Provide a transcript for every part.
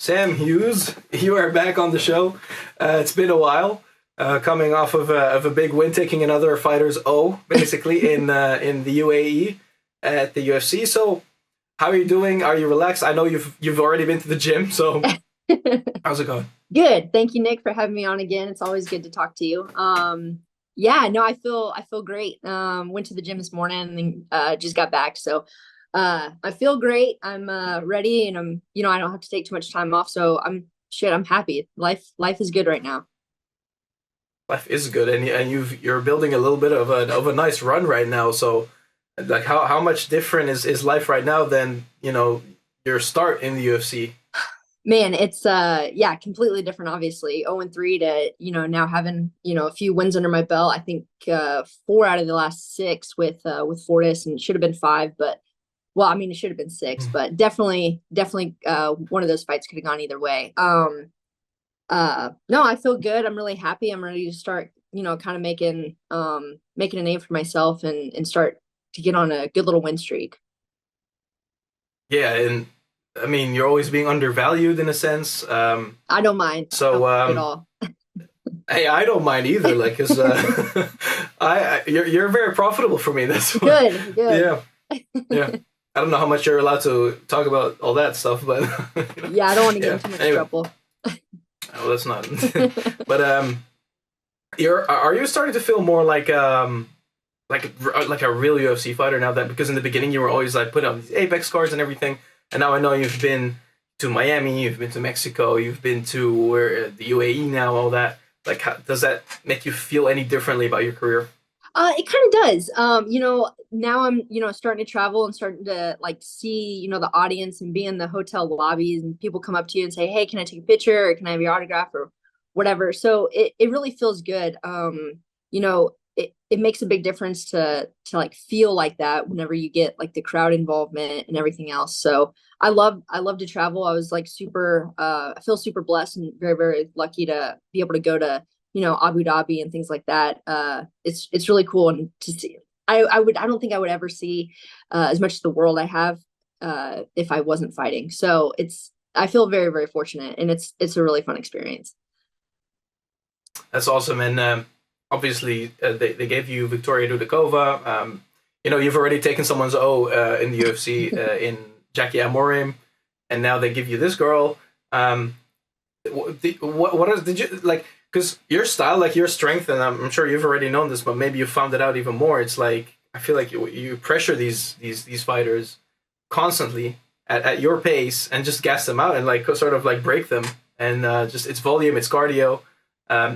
Sam Hughes, you are back on the show. It's been a while, coming off of a big win, taking another fighter's O, basically, in the UAE at the UFC. So, how are you doing? Are you relaxed? I know you've already been to the gym, so how's it going? Good. Thank you, Nick, for having me on again. It's always good to talk to you. Yeah, no, I feel great. Went to the gym this morning and then just got back. So I feel great. I'm ready and I don't have to take too much time off. So I'm happy. Life is good right now. Life is good, and you're building a little bit of a nice run right now. So, like, how much different is life right now than your start in the UFC? Man, it's yeah, completely different, obviously. 0-3 to, now having, a few wins under my belt. I think four out of the last six with Fortis, and it should have been five, but well, I mean it should have been six, but definitely one of those fights could have gone either way. No, I feel good. I'm really happy. I'm ready to start, kind of making a name for myself and start to get on a good little win streak. Yeah, and I mean, you're always being undervalued in a sense. I don't mind. I So, don't mind at all. hey, I don't mind either. Like, cause you're very profitable for me. That's what. Good, good. Yeah, yeah. I don't know how much you're allowed to talk about all that stuff, but Yeah, I don't want to get yeah. in too much Anyway, trouble. well, that's not. But are you starting to feel more like a real UFC fighter now? That because in the beginning you were always like putting on these Apex cards and everything, and now I know you've been to Miami, you've been to Mexico, you've been to where the UAE now, all that. Like, does that make you feel any differently about your career? It kind of does. Now I'm, starting to travel and starting to like see, the audience and be in the hotel lobbies and people come up to you and say, "Hey, can I take a picture or can I have your autograph or whatever?" So it really feels good. It makes a big difference to like feel like that whenever you get like the crowd involvement and everything else. So I love to travel. I was like I feel super blessed and very, very lucky to be able to go to Abu Dhabi and things like that. It's really cool and to see. I don't think I would ever see as much of the world I have if I wasn't fighting. So I feel very, very fortunate, and it's a really fun experience. That's awesome, and obviously they gave you Victoria Dudakova. You've already taken someone's O in the UFC in Jackie Amorim, and now they give you this girl. What is did you like? Because your style, like your strength, and I'm sure you've already known this, but maybe you found it out even more. It's like I feel like you pressure these fighters constantly at your pace and just gas them out and like sort of like break them and just it's volume, it's cardio.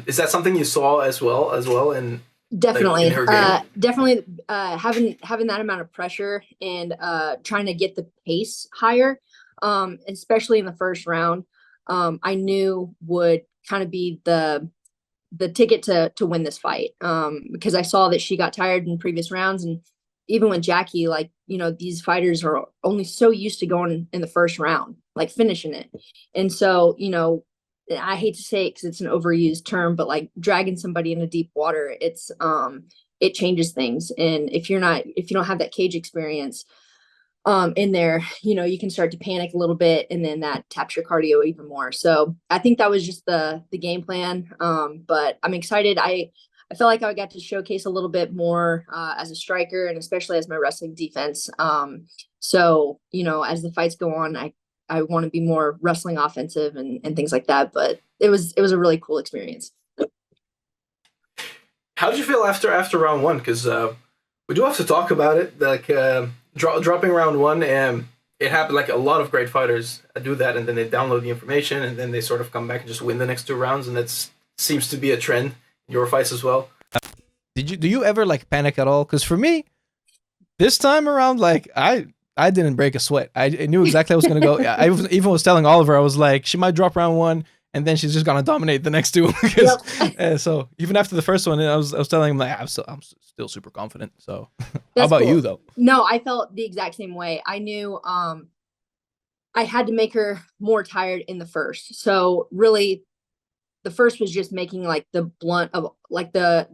Is that something you saw as well in like in Definitely, her game? definitely, having that amount of pressure and trying to get the pace higher, especially in the first round, I knew would kind of be the ticket to win this fight. Because I saw that she got tired in previous rounds, and even with Jackie, like these fighters are only so used to going in the first round, like finishing it, and so I hate to say it because it's an overused term, but like dragging somebody into deep water, it changes things. And if you don't have that cage experience in there, you can start to panic a little bit, and then that taps your cardio even more. So I think that was just the game plan. But I'm excited. I felt like I got to showcase a little bit more as a striker and especially as my wrestling defense. So as the fights go on, I want to be more wrestling offensive and things like that. But it was a really cool experience. How did you feel after round one? Because we do have to talk about it. Like dropping round one, and it happened. Like a lot of great fighters do that, and then they download the information, and then they sort of come back and just win the next two rounds, and that seems to be a trend in your fights as well. Do you ever like panic at all? Because for me, this time around, like I didn't break a sweat. I knew exactly how I was gonna go. Even was telling Oliver, I was like, she might drop round one, and then she's just gonna dominate the next two. Because Yep. so even after the first one, I was telling him like I'm still super confident. So how That's about you cool. though? No, I felt the exact same way. I knew I had to make her more tired in the first. So really the first was just making like the blunt of like the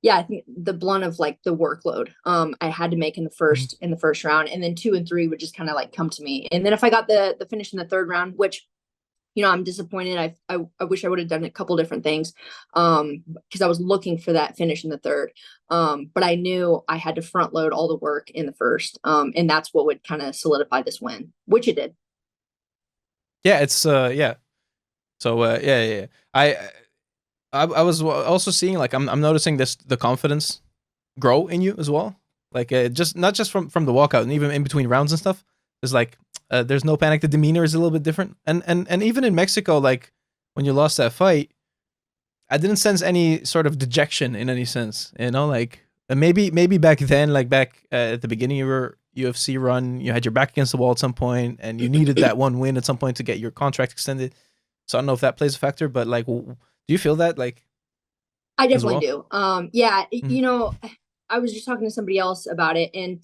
yeah, I think the blunt of like the workload I had to make in the Mhm. first round, and then 2 and 3 would just kind of like come to me. And then if I got the finish in the third round, which I'm disappointed. I wish I would have done a couple different things because I was looking for that finish in the third. But I knew I had to front load all the work in the first. And that's what would kind of solidify this win, which it did. Yeah, it's yeah. So yeah. I was also seeing like I'm noticing this the confidence grow in you as well. Like just not just from the walkout and even in between rounds and stuff. There's like there's no panic. The demeanor is a little bit different. And even in Mexico, like when you lost that fight, I didn't sense any sort of dejection in any sense. You know, like maybe back then, like back at the beginning of your UFC run, you had your back against the wall at some point, and you needed that one win at some point to get your contract extended. So I don't know if that plays a factor, but like, do you feel that like I as definitely well? do. Yeah, Mhm. I was just talking to somebody else about it, and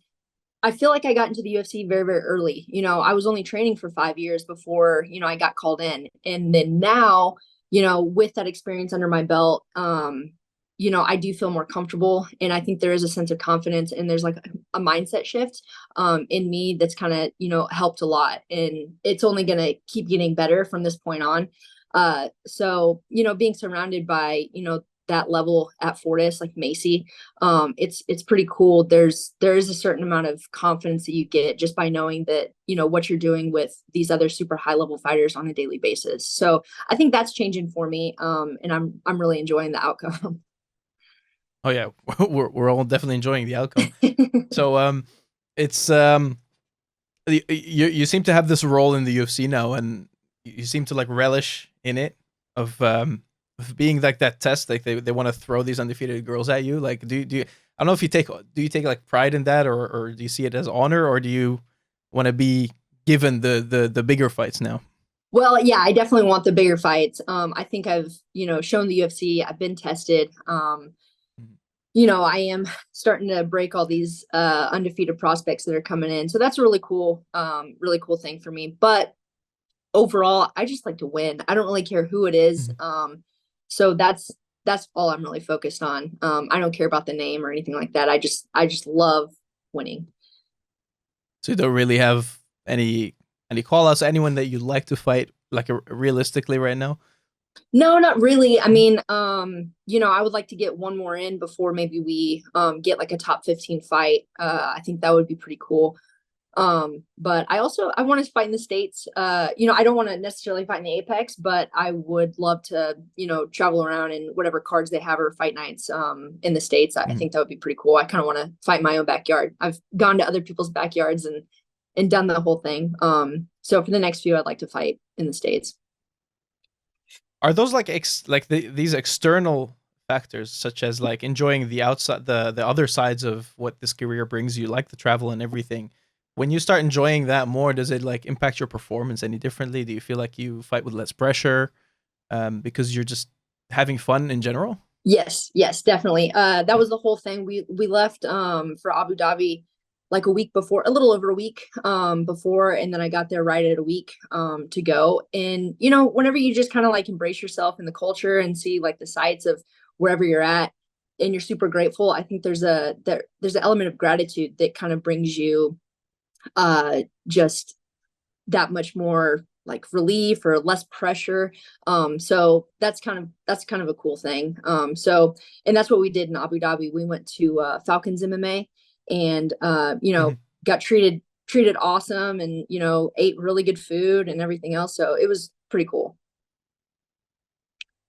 I feel like I got into the UFC very, very early. I was only training for 5 years before, I got called in. And then now, with that experience under my belt, I do feel more comfortable. And I think there is a sense of confidence and there's like a mindset shift in me that's kind of, helped a lot. And it's only going to keep getting better from this point on. So, being surrounded by, that level at Fortis, like Macy, it's pretty cool. There is a certain amount of confidence that you get just by knowing that what you're doing with these other super high level fighters on a daily basis. So I think that's changing for me, and I'm really enjoying the outcome. Oh yeah, we're all definitely enjoying the outcome. So it's you seem to have this role in the UFC now, and you seem to like relish in it of being like that test. Like they want to throw these undefeated girls at you. Like do you I don't know if you take like pride in that, or do you see it as honor, or do you want to be given the bigger fights now? Well, yeah, I definitely want the bigger fights. I think I've shown the UFC. I've been tested. I am starting to break all these undefeated prospects that are coming in. So that's a really cool thing for me. But overall, I just like to win. I don't really care who it is. Mhm. So that's all I'm really focused on. I don't care about the name or anything like that. I just love winning. So you don't really have any call outs, anyone that you'd like to fight like realistically right now? No, not really. I Mhm. mean, I would like to get one more in before maybe we get like a top 15 fight. I think that would be pretty cool. But I want to fight in the States. I don't want to necessarily fight in the Apex, but I would love to, travel around in whatever cards they have or fight nights in the States. I Mhm. think that would be pretty cool. I kind of want to fight in my own backyard. I've gone to other people's backyards and done the whole thing. So for the next few, I'd like to fight in the States. Are those like these external factors, such as like enjoying the outside, the other sides of what this career brings you, like the travel and everything? When you start enjoying that more, does it like impact your performance any differently? Do you feel like you fight with less pressure because you're just having fun in general? Yes, definitely. That was the whole thing. We left for Abu Dhabi like a week before, a little over a week before, and then I got there right at a week to go. And whenever you just kind of like embrace yourself in the culture and see like the sights of wherever you're at, and you're super grateful, I think there's an element of gratitude that kind of brings you just that much more like relief or less pressure. So that's kind of a cool thing. And that's what we did in Abu Dhabi. We went to Falcons MMA and Mhm. got treated awesome and ate really good food and everything else. So it was pretty cool.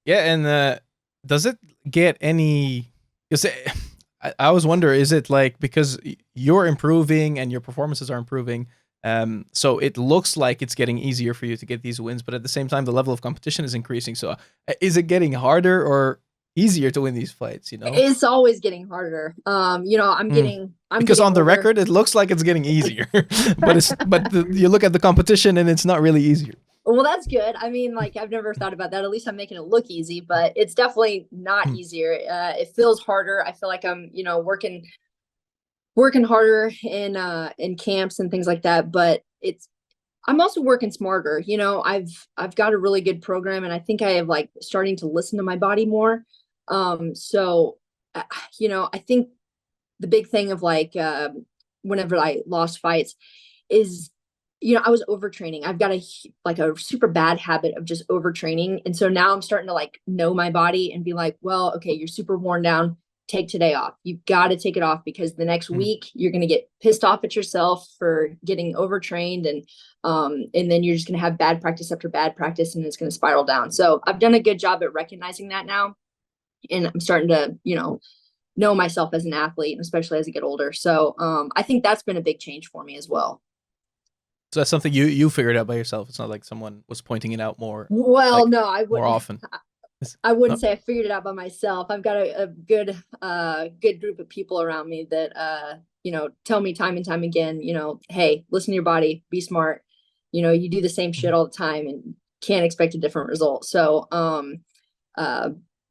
Yeah, and does it get any? Is it? I always wonder, is it like because you're improving and your performances are improving, so it looks like it's getting easier for you to get these wins, but at the same time, the level of competition is increasing. So, is it getting harder or easier to win these fights? You know, It's always getting harder. Mm. I'm Because getting on the older. record, it looks like it's getting easier, you look at the competition and it's not really easier. Well, that's good. I mean, like I've never thought about that. At least I'm making it look easy, but it's definitely not Mm. easier. It feels harder. I feel like I'm, working harder in camps and things like that, but I'm also working smarter. I've got a really good program and I think I have like starting to listen to my body more. So you know, I think the big thing of like, whenever I lost fights is, you know, I was overtraining. I've got a super bad habit of just overtraining. And so now I'm starting to like know my body and be like, well, okay, you're super worn down. Take today off. You've got to take it off because the next week you're going to get pissed off at yourself for getting overtrained. And then you're just going to have bad practice after bad practice and it's going to spiral down. So I've done a good job at recognizing that now. And I'm starting to, you know myself as an athlete, especially as I get older. So I think that's been a big change for me as well. So that's something you figured out by yourself. It's not like someone was pointing it out more. Well, like, no, I more wouldn't. often. I wouldn't say I figured it out by myself. I've got a good group of people around me that you know, tell me time and time again, you know, hey, listen to your body, be smart. You know, you do the same shit all the time and can't expect a different result. So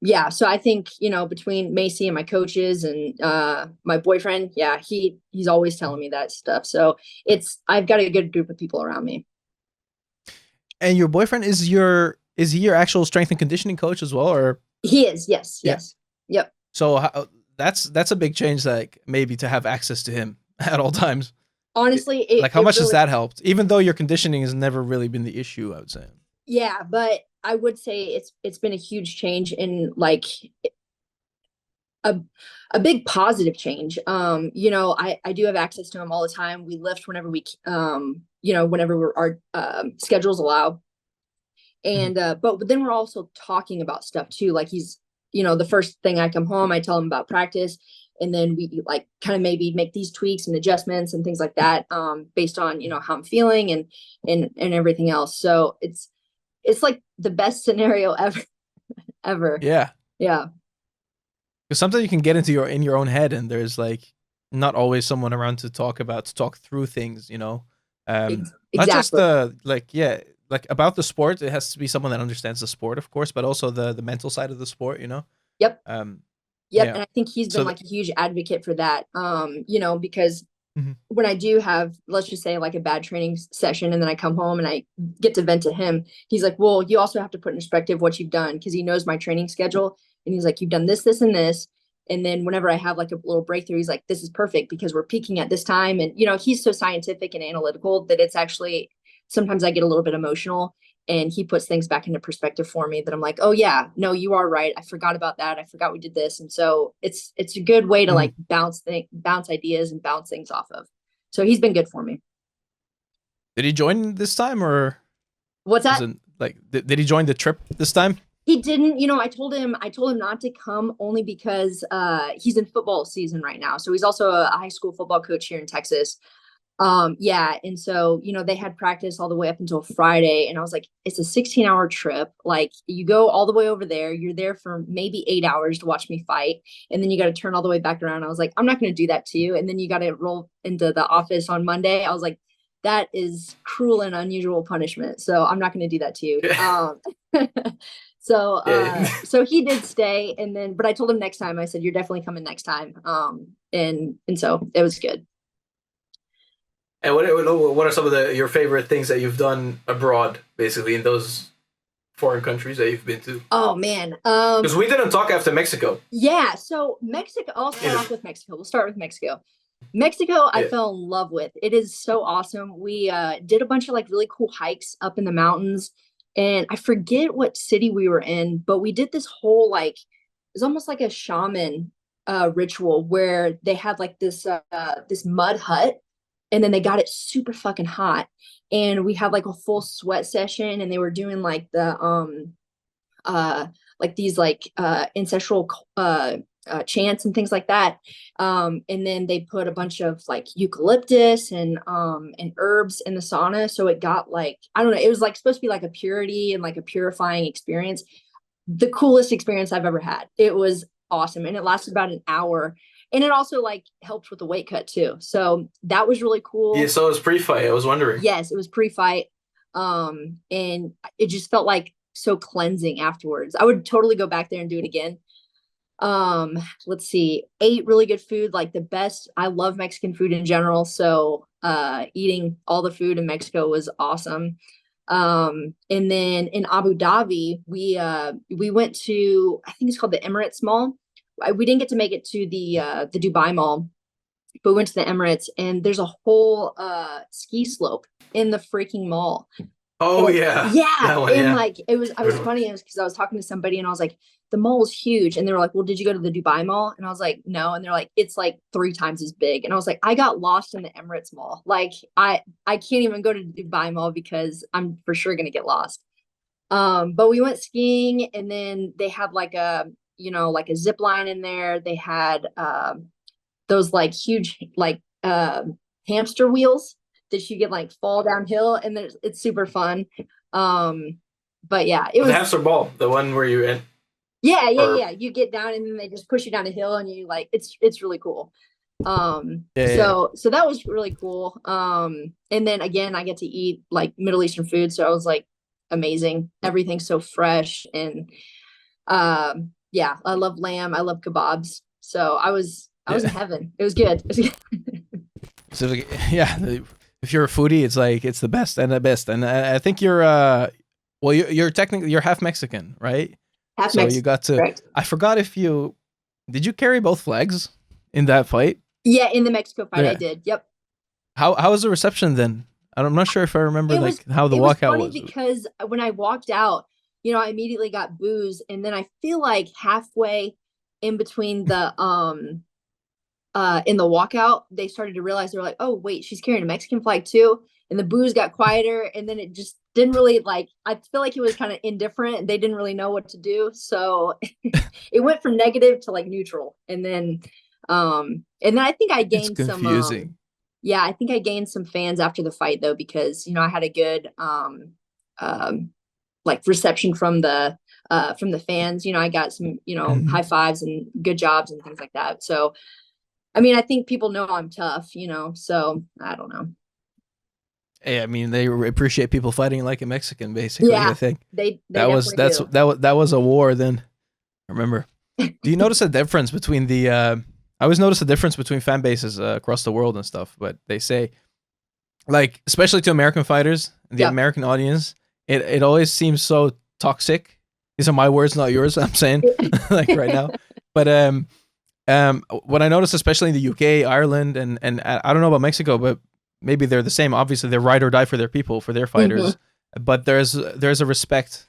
yeah, so I think, you know, between Macy and my coaches and my boyfriend, yeah, he's always telling me that stuff. So I've got a good group of people around me. And your boyfriend is he your actual strength and conditioning coach as well, or? He is, yes, Yeah. yes, yep. So that's a big change, like maybe to have access to him at all times. Honestly, like how much has that helped? Even though your conditioning has never really been the issue, I would say. Yeah, but I would say it's been a huge change in like a big positive change. You know, I do have access to him all the time. We lift whenever we you know, whenever our schedules allow. And but then we're also talking about stuff too. Like he's, you know, the first thing I come home, I tell him about practice, and then we like kind of maybe make these tweaks and adjustments and things like that, based on, you know, how I'm feeling and everything else. So it's like the best scenario ever. Yeah. Yeah. Because sometimes you can get into in your own head, and there's like not always someone around to talk through things, you know. Exactly. Not just the like about the sport. It has to be someone that understands the sport, of course, but also the mental side of the sport, you know. Yep. Yep. Yeah. And I think he's been like a huge advocate for that. You know, because when I do have, let's just say like a bad training session and then I come home and I get to vent to him, he's like, well, you also have to put in perspective what you've done, because he knows my training schedule. And he's like, you've done this, this, and this. And then whenever I have like a little breakthrough, he's like, this is perfect because we're peaking at this time. And, you know, he's so scientific and analytical that it's actually, sometimes I get a little bit emotional, and he puts things back into perspective for me that I'm like, oh yeah, no, you are right. I forgot about that. I forgot we did this. And so it's a good way to like bounce ideas and bounce things off of. So he's been good for me. Did he join this time, or what's that? Like, did he join the trip this time? He didn't. You know, I told him not to come only because he's in football season right now. So he's also a high school football coach here in Texas. Yeah. And so, you know, they had practice all the way up until Friday. And I was like, it's a 16-hour trip. Like, you go all the way over there. You're there for maybe 8 hours to watch me fight. And then you got to turn all the way back around. I was like, I'm not going to do that to you. And then you got to roll into the office on Monday. I was like, that is cruel and unusual punishment. So I'm not going to do that to you. So he did stay. And then, but I told him next time, I said, you're definitely coming next time. And so it was good. And what are some of your favorite things that you've done abroad, basically, in those foreign countries that you've been to? Oh, man. Because we didn't talk after Mexico. Yeah. So Mexico, I'll start off with Mexico. We'll start with Mexico. Mexico, I fell in love with. It is so awesome. We did a bunch of like really cool hikes up in the mountains. And I forget what city we were in, but we did this whole like, it's almost like a shaman ritual where they had like this mud hut. And then they got it super fucking hot, and we had like a full sweat session, and they were doing like the like these like ancestral chants and things like that. And then they put a bunch of like eucalyptus and herbs in the sauna, so it got like, I don't know, it was like supposed to be like a purity and like a purifying experience. The coolest experience I've ever had. It was awesome, and it lasted about an hour. And it also like helped with the weight cut too. So that was really cool. Yeah, so it was pre-fight. I was wondering. Yes, it was pre-fight. And it just felt like so cleansing afterwards. I would totally go back there and do it again. Let's see. Ate really good food, like the best. I love Mexican food in general. So eating all the food in Mexico was awesome. And then in Abu Dhabi, we went to, I think it's called the Emirates Mall, we didn't get to make it to the Dubai Mall, but we went to the Emirates, and there's a whole ski slope in the freaking mall. Oh yeah. Yeah. That one, And yeah. like it was funny, it was because I was talking to somebody and I was like, the mall is huge. And they were like, well, did you go to the Dubai Mall? And I was like, no. And they're like, it's like 3 times as big. And I was like, I got lost in the Emirates Mall. Like I can't even go to the Dubai Mall because I'm for sure gonna get lost. But we went skiing, and then they had like a, you know, like a zip line in there. They had those like huge like hamster wheels that you can like fall downhill, and it's super fun. But yeah, it was The hamster ball, the one where you in. yeah. You get down and then they just push you down a hill, and you like it's really cool. So that was really cool. And then again, I get to eat like Middle Eastern food, so I was like, amazing. Everything's so fresh, and yeah, I love lamb. I love kebabs. So I was in heaven. It was good. So yeah, if you're a foodie, it's like it's the best and the best. And I think you're well, you're technically you're half Mexican, right? Half so Mexican, you got to. correct. I forgot if did you carry both flags in that fight? Yeah, in the Mexico fight, I did. Yep. How was the reception then? I'm not sure if I remember how the walkout was. Because when I walked out, you know, I immediately got booze, and then I feel like halfway in between the in the walkout, they started to realize, they were like, oh wait, she's carrying a Mexican flag too, and the booze got quieter, and then it just didn't really like. I feel like it was kind of indifferent. They didn't really know what to do, so it went from negative to like neutral, and then I think I gained some. Yeah, I think I gained some fans after the fight though, because you know I had a good like reception from the fans. You know, I got some, you know, high fives and good jobs and things like that. So I mean, I think people know I'm tough, you know, so I don't know. Hey, I mean, they appreciate people fighting like a Mexican, basically. Yeah, I think they that was a war then. Remember? Do you notice a difference between the? I always notice a difference between fan bases across the world and stuff. But they say, like, especially to American fighters, the American audience, it always seems so toxic. These are my words, not yours. I'm saying like right now, but what I noticed, especially in the UK, Ireland, and I don't know about Mexico, but maybe they're the same. Obviously, they're ride or die for their people, for their fighters. But there's a respect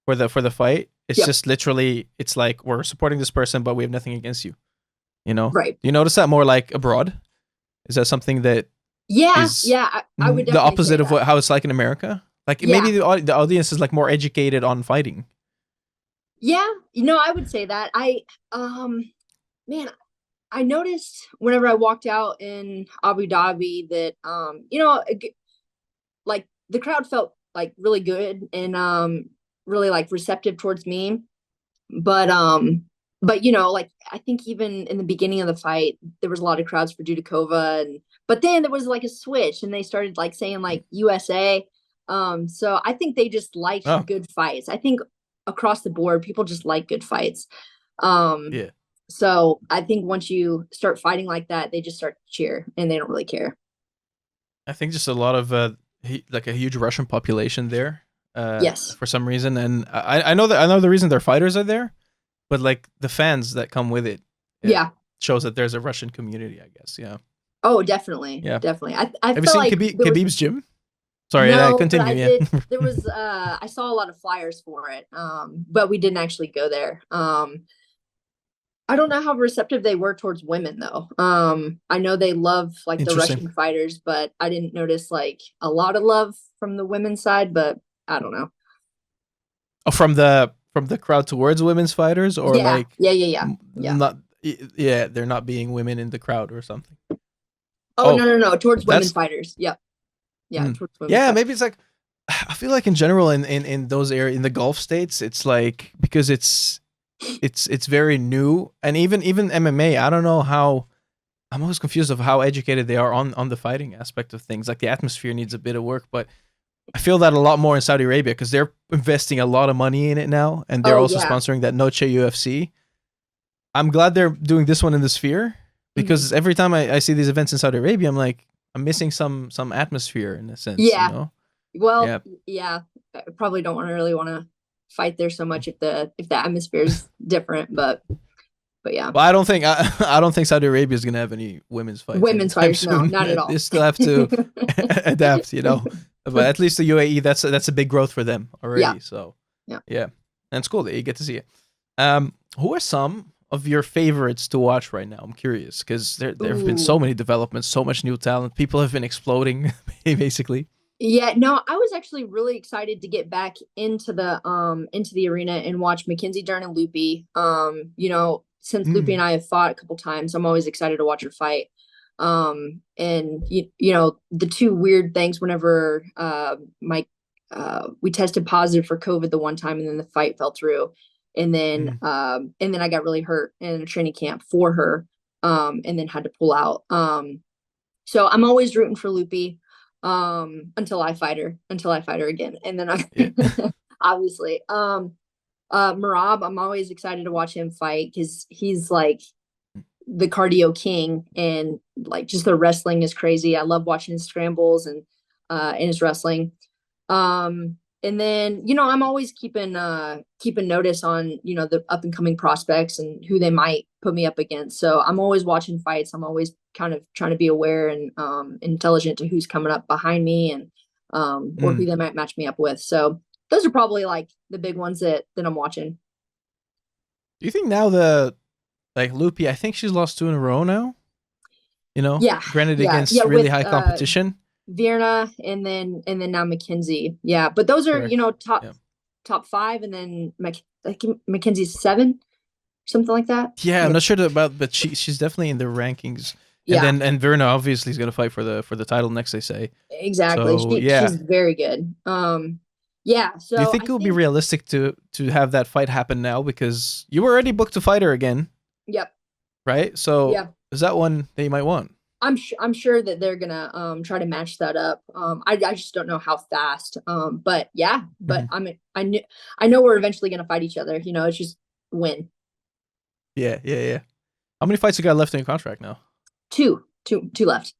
for the fight. It's just literally, it's like, we're supporting this person, but we have nothing against you. You know, right? Do you notice that more like abroad? Is that something that? I would the opposite of how it's like in America. Like maybe the audience is like more educated on fighting. Yeah, you know, I would say that. Man, I noticed whenever I walked out in Abu Dhabi that, you know, like the crowd felt like really good and really like receptive towards me. But you know, like I think even in the beginning of the fight, there was a lot of crowds for Dudakova, but then there was like a switch, and they started like saying like USA. So I think they just like good fights. I think across the board, people just like good fights. Yeah. So I think once you start fighting like that, they just start to cheer, and they don't really care. I think just a lot of like a huge Russian population there. Yes. For some reason, and I know the reason their fighters are there, but like the fans that come with it, shows that there's a Russian community, I guess. Yeah. Oh, definitely. Yeah, definitely. I have you felt seen like Khabib's gym? Sorry, no, continue. But there was I saw a lot of flyers for it, but we didn't actually go there. I don't know how receptive they were towards women though. I know they love like the Russian fighters, but I didn't notice like a lot of love from the women's side, but I don't know. Oh, from the crowd towards women's fighters, or like not they're not being women in the crowd or something. Oh, no, towards women fighters. Yep. Yeah, towards women fighters. Maybe it's like, I feel like in general in those areas, in the Gulf states, it's like, because it's very new, and even MMA, I don't know how. I'm always confused of how educated they are on the fighting aspect of things. Like the atmosphere needs a bit of work, but I feel that a lot more in Saudi Arabia, because they're investing a lot of money in it now, and they're also sponsoring that Noche UFC. I'm glad they're doing this one in the Sphere, because every time I see these events in Saudi Arabia, I'm like, I'm missing some atmosphere in a sense. Yeah. You know? Well, yeah. I probably don't really want to fight there so much if the atmosphere is different, but But yeah, Well, I don't think Saudi Arabia is gonna have any women's fights. women's anytime fighters, no, soon. not at all. They still have to adapt, you know. But at least the UAE, that's a big growth for them already. Yeah. So Yeah. and it's cool that you get to see it. Who are some of your favorites to watch right now? I'm curious because there have been so many developments, so much new talent. People have been exploding, basically. Yeah, no, I was actually really excited to get back into the arena and watch Mackenzie Dern and Loopy. You know, since Loopy and I have fought a couple times, I'm always excited to watch her fight. And you know, the two weird things whenever we tested positive for COVID the one time and then the fight fell through. And then I got really hurt in a training camp for her. And then had to pull out. So I'm always rooting for Loopy until I fight her again. And then obviously, Marab, I'm always excited to watch him fight because he's like the cardio king, and like just the wrestling is crazy. I love watching his scrambles and his wrestling. And then, you know, I'm always keeping notice on, you know, the up and coming prospects and who they might put me up against. So I'm always watching fights. I'm always kind of trying to be aware and intelligent to who's coming up behind me and or who they might match me up with. So those are probably like the big ones that I'm watching. Do you think now like Loopy, I think she's lost 2 in a row now? You know? Yeah. Granted against really with, high competition. Virna and then now Mackenzie. Yeah, but those are, you know, top 5, and then Mackenzie's 7, something like that. Yeah, I'm not sure about, but she's definitely in the rankings. And then Virna obviously is going to fight for the title next, they say. Exactly. So, she's very good. Yeah. So do you think it would be realistic to have that fight happen now, because you were already booked to fight her again? Yep. Right. So is that one that you might want? I'm sure that they're gonna try to match that up. I just don't know how fast. But yeah, but I know we're eventually gonna fight each other. You know, it's just when. Yeah. How many fights you got left in your contract now? Two left.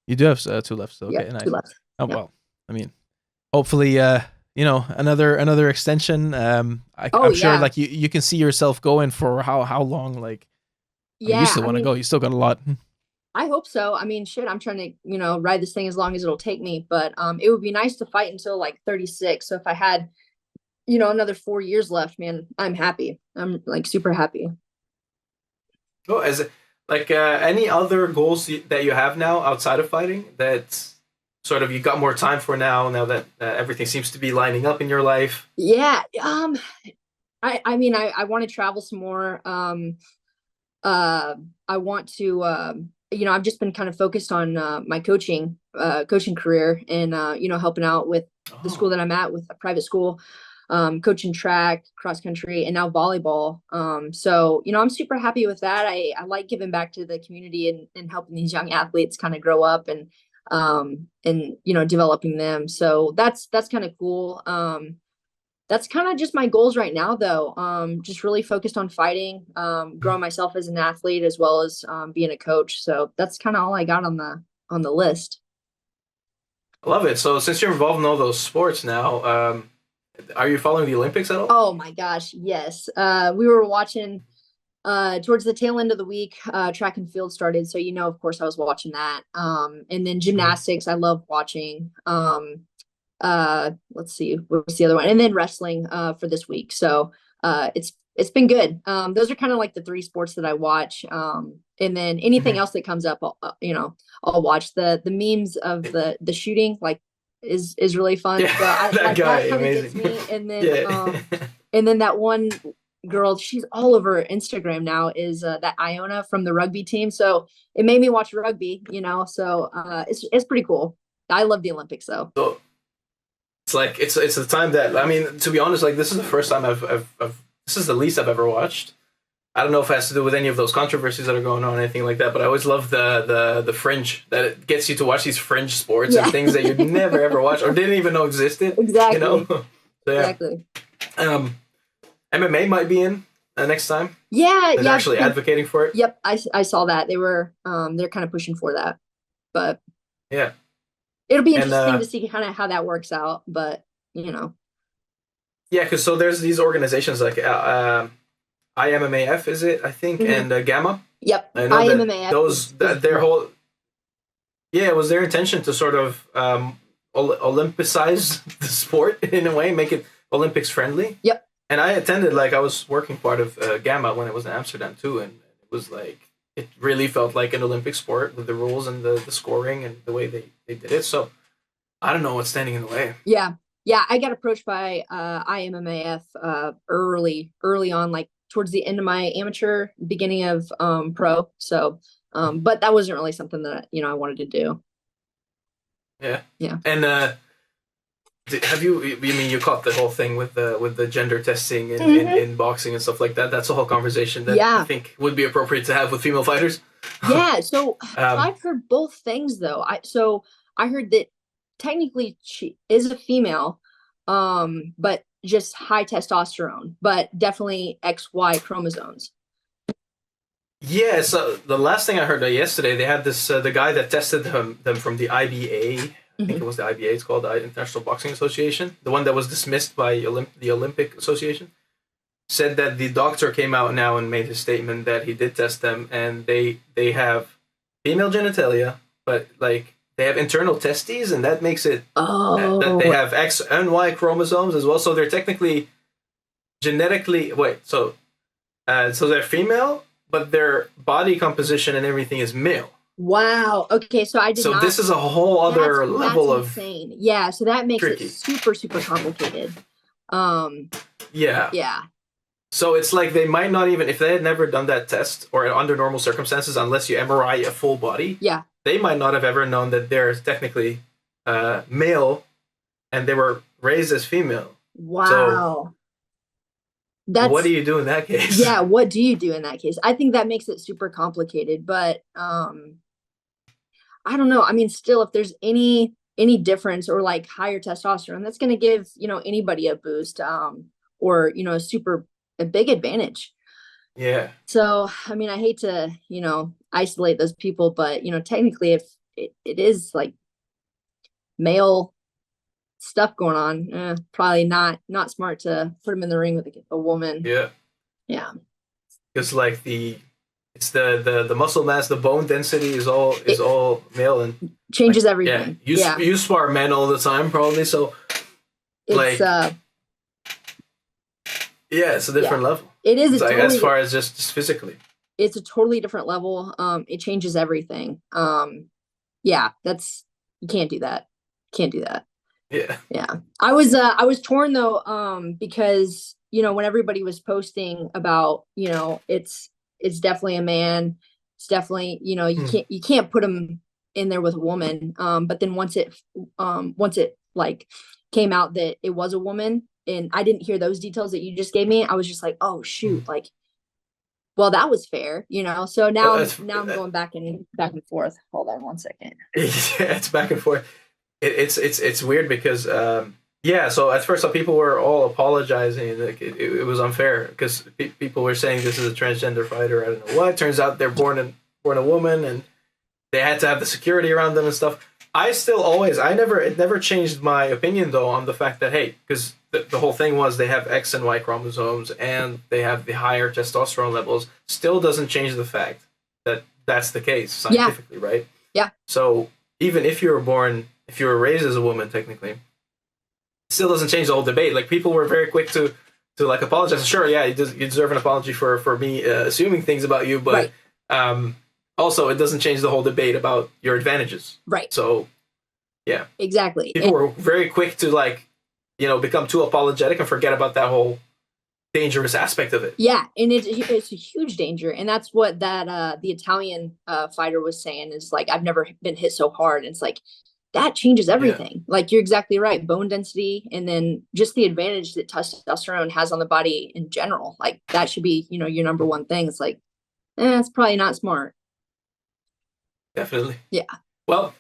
You do have 2 left. So okay, nice. 2 left. Oh well, I mean, hopefully, you know, another extension. I'm sure like you can see yourself going for how long? Like, you still want to go. You still got a lot. I hope so. I mean, shit, I'm trying to, you know, ride this thing as long as it'll take me. But it would be nice to fight until like 36. So if I had, you know, another 4 years left, man, I'm happy. I'm like super happy. Oh, is it like any other goals that you have now outside of fighting that sort of you got more time for now that everything seems to be lining up in your life? Yeah. I mean, I want to travel some more. I want to, you know, I've just been kind of focused on my coaching career and, you know, helping out with the school that I'm at, with a private school, coaching track, cross country, and now volleyball. So, you know, I'm super happy with that. I like giving back to the community and helping these young athletes kind of grow up and, you know, developing them. So that's kind of cool. That's kind of just my goals right now, though. Just really focused on fighting, growing myself as an athlete as well as being a coach. So that's kind of all I got on the list. I love it. So since you're involved in all those sports now, are you following the Olympics at all? Oh my gosh, yes. We were watching towards the tail end of the week. Track and field started, so you know, of course, I was watching that. And then gymnastics, I love watching. Let's see, what's the other one, and then wrestling for this week. So it's been good. Those are kind of like the 3 sports that I watch. And then anything else that comes up, you know, I'll watch. The memes of the shooting like is really fun. Yeah, So that guy, that amazing. gets me. And then and then that one girl, she's all over Instagram now, is that Iona from the rugby team. So it made me watch rugby, you know. So it's pretty cool. I love the Olympics though. So it's like it's the time that, I mean, to be honest, like this is the first time I've this is the least I've ever watched. I don't know if it has to do with any of those controversies that are going on or anything like that, but I always love the fringe, that it gets you to watch these fringe sports and things that you'd never ever watch or didn't even know existed. Exactly. You know? So, yeah. Exactly. MMA might be in next time. Yeah, They're actually advocating for it. Yep, I saw that. They were they're kind of pushing for that. But yeah. It'll be interesting to see kind of how that works out, but you know. Yeah, because so there's these organizations like IMMAF, is it? I think, and Gamma. Yep. I know IMMAF their whole, it was their intention to sort of Olympicize the sport in a way, make it Olympics friendly. Yep. And I attended, like, I was working part of Gamma when it was in Amsterdam too, and it was like, it really felt like an Olympic sport with the rules and the scoring and the way they did it. So I don't know what's standing in the way. Yeah. I got approached by IMMAF early on, like towards the end of my amateur, beginning of pro. So, but that wasn't really something that I wanted to do. Yeah. And have you? I mean, you caught the whole thing with the gender testing in boxing and stuff like that. That's a whole conversation that I think would be appropriate to have with female fighters. Yeah. So I've heard both things though. I heard that technically she is a female, but just high testosterone, but definitely XY chromosomes. Yeah. So the last thing I heard yesterday, they had this the guy that tested them from the IBA. I think it was the IBA. It's called the International Boxing Association. The one that was dismissed by the Olympic Association. Said that the doctor came out now and made his statement that he did test them, and they have female genitalia, but like they have internal testes, and that makes it that they have X and Y chromosomes as well. So they're technically genetically so they're female, but their body composition and everything is male. Wow. Okay, so I did not. So this is a whole other level of insane. Yeah, so that makes tricky. It super, super complicated. Yeah. So it's like they might not even, if they had never done that test or under normal circumstances, unless you MRI a full body, they might not have ever known that they're technically male and they were raised as female. Wow. So what do you do in that case? Yeah, what do you do in that case? I think that makes it super complicated, but I don't know. I mean, still, if there's any difference or like higher testosterone, that's going to give, anybody a boost, or, a big advantage. Yeah. So, I mean, I hate to, isolate those people, but, technically if it is like male stuff going on, probably not smart to put them in the ring with a woman. Yeah. Because like it's the muscle mass, the bone density is all male and changes everything. You spar men all the time probably, so it's it's a different level. It is like, as far as just physically. It's a totally different level. It changes everything. That's you can't do that. Yeah. I was torn though, because when everybody was posting about, it's definitely a man. It's definitely, you can't put him in there with a woman. But then once it like came out that it was a woman and I didn't hear those details that you just gave me, I was just like, oh shoot, like, well, that was fair, so now I'm going back and forth. Hold on one second. Yeah, it's back and forth. It's weird because so at first people were all apologizing, like it was unfair because people were saying this is a transgender fighter. I don't know what. Turns out they're born a woman and they had to have the security around them and stuff. It never changed my opinion though on the fact that because the whole thing was they have X and Y chromosomes and they have the higher testosterone levels. Still doesn't change the fact that that's the case scientifically, right? Yeah. So even if you were raised as a woman, technically, it still doesn't change the whole debate. Like people were very quick to like apologize. Sure, yeah, you deserve an apology for me assuming things about you, but also it doesn't change the whole debate about your advantages. Right. So, yeah. Exactly. People were very quick to become too apologetic and forget about that whole dangerous aspect of it. Yeah, and it's a huge danger, and that's what that the Italian fighter was saying is like, I've never been hit so hard. And it's like that changes everything. Yeah. Like you're exactly right. Bone density, and then just the advantage that testosterone has on the body in general. Like that should be your number one thing. It's like, it's probably not smart. Definitely. Yeah. Well,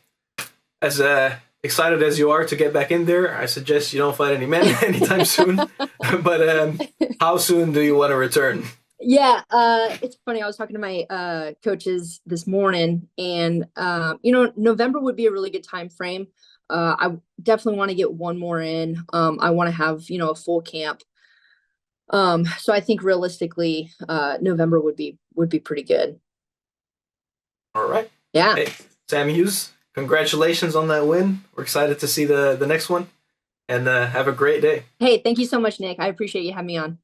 as excited as you are to get back in there, I suggest you don't fight any men anytime soon. But how soon do you want to return? Yeah, it's funny. I was talking to my coaches this morning, and November would be a really good time frame. I definitely want to get one more in. I want to have a full camp. So I think realistically, November would be pretty good. All right. Yeah. Hey, Sam Hughes, congratulations on that win. We're excited to see the next one, and have a great day. Hey, thank you so much, Nick. I appreciate you having me on.